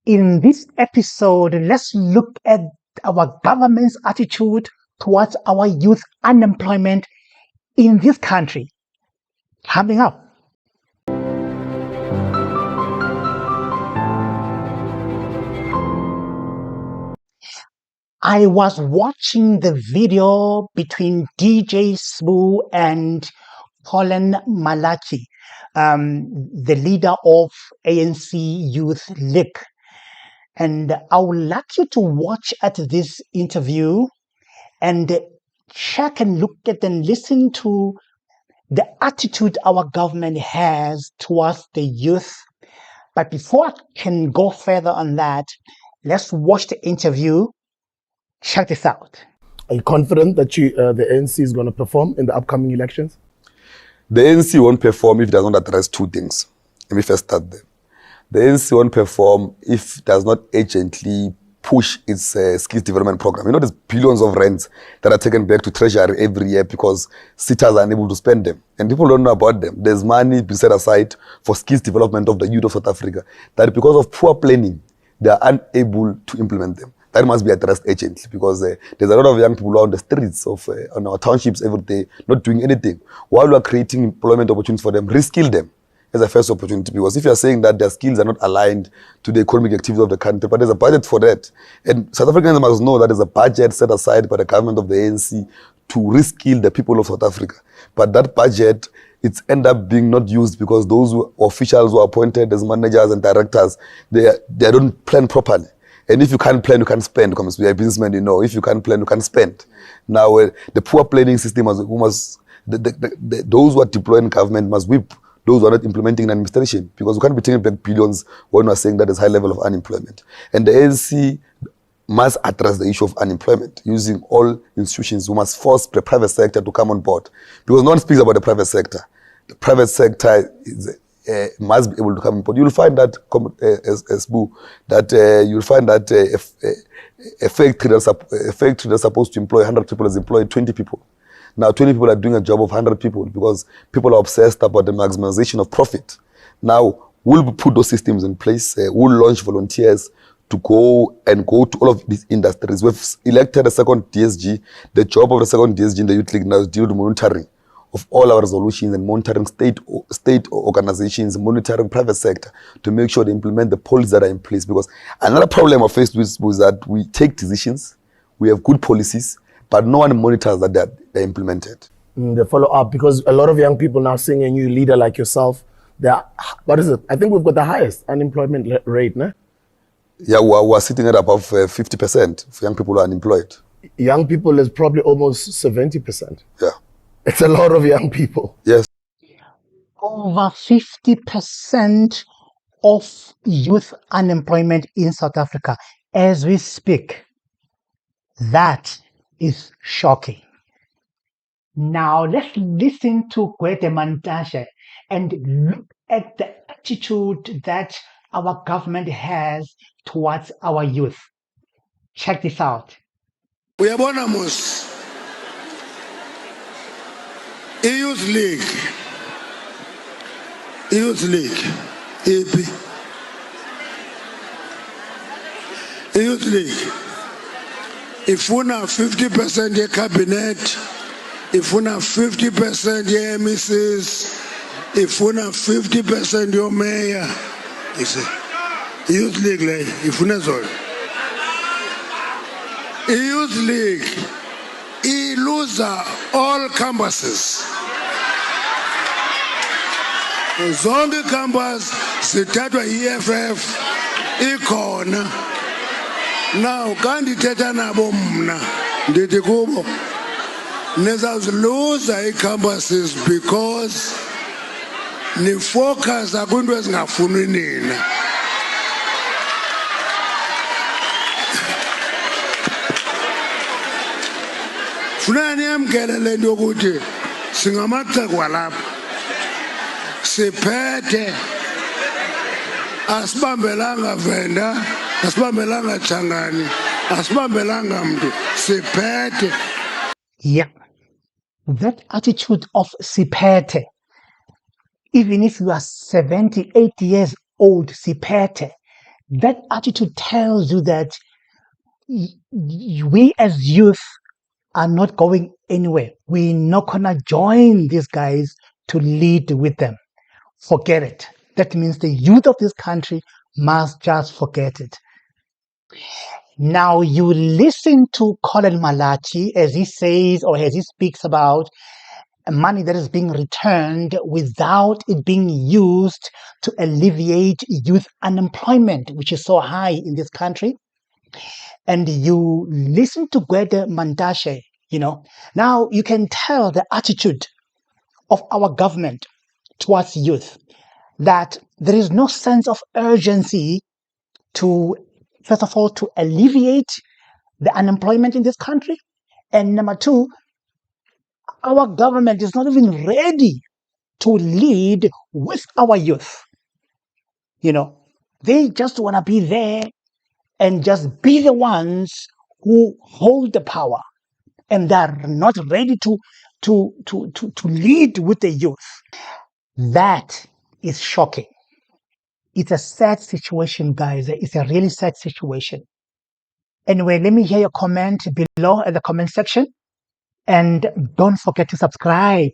In this episode, let's look at our government's attitude towards our youth unemployment in this country. Coming up. I was watching the video between DJ Sbu and Colin Malachi, the leader of ANC Youth League. And I would like you to watch at this interview and check and look at and listen to the attitude our government has towards the youth. But before I can go further on that, let's watch the interview. Check this out. Are you confident that the ANC is going to perform in the upcoming elections? The ANC won't perform if it does not address two things. Let me first start there. The ANC won't perform if it does not urgently push its skills development program. You know, there's billions of rands that are taken back to Treasury every year because sitters are unable to spend them. And people don't know about them. There's money being set aside for skills development of the youth of South Africa that because of poor planning, they are unable to implement them. That must be addressed urgently because there's a lot of young people on the streets of on our townships every day not doing anything. While we are creating employment opportunities for them, reskill them as a first opportunity, because if you are saying that their skills are not aligned to the economic activities of the country, but there's a budget for that. And South Africans must know that there's a budget set aside by the government of the ANC to reskill the people of South Africa. But that budget, it's end up being not used because those officials who are appointed as managers and directors, they don't plan properly. And if you can't plan, you can't spend. Because we are businessmen, you know. If you can't plan, you can't spend. Now, the poor planning system those who are deploying government must whip those who are not implementing in administration, because we can't be taking back billions when we are saying that there's high level of unemployment. And the ANC must address the issue of unemployment using all institutions who must force the private sector to come on board, because no one speaks about the private sector. The private sector must be able to come on board. You'll find that, you'll find that a factory that's supposed to employ 100 people has employed 20 people. Now 20 people are doing a job of 100 people because people are obsessed about the maximization of profit. Now, we'll put those systems in place. We'll launch volunteers to go to all of these industries. We've elected a second DSG. The job of the second DSG in the Youth League now is due to monitoring of all our resolutions and monitoring state organizations, monitoring private sector to make sure they implement the policies that are in place. Because another problem we're faced with was that we take decisions, we have good policies, but no one monitors that they're implemented. The follow-up, because a lot of young people now seeing a new leader like yourself, what is it? I think we've got the highest unemployment rate, no? Yeah, we're sitting at above 50% of young people are unemployed. Young people is probably almost 70%. Yeah. It's a lot of young people. Yes. Over 50% of youth unemployment in South Africa as we speak. That is shocking. Now let's listen to Gwede Mantashe and look at the attitude that our government has towards our youth. Check this out. Uyabona mos Youth League ipi Youth League ifuna 50% ye-cabinet, ifuna 50% ye-MCs, ifuna 50% yo-mayor. Youth League le ifuna zona. Youth League iluza all campuses. Zonke campus zithathwa yi-EFF ikhona. Now, kandithetha nabo mna ndithi kubo nizawuziluza ii-campuses because nifocasa kwinto ezingafunwi nina. Funeka niyamkele le nto yokuthi singamacekwa lapha, siphethe, asibambelanga venda, asibambelanga Changani, asibambelanga mntu, siphethe. Yeah, that attitude of siphethe, even if you are 70, 80 years old, siphethe, That attitude tells you that we as youth are not going anywhere. We're not gonna join these guys to lead with them. Forget it. That means the youth of this country must just forget it. Now you listen to Colin Malachi as he says or as he speaks about money that is being returned without it being used to alleviate youth unemployment, which is so high in this country. And you listen to Gwede Mantashe, now you can tell the attitude of our government towards youth, that there is no sense of urgency to, first of all, to alleviate the unemployment in this country. And number two, our government is not even ready to lead with our youth. They just want to be there and just be the ones who hold the power, and they're not ready to lead with the youth. That is shocking. It's a sad situation, guys. It's a really sad situation. Anyway, let me hear your comment below at the comment section. And don't forget to subscribe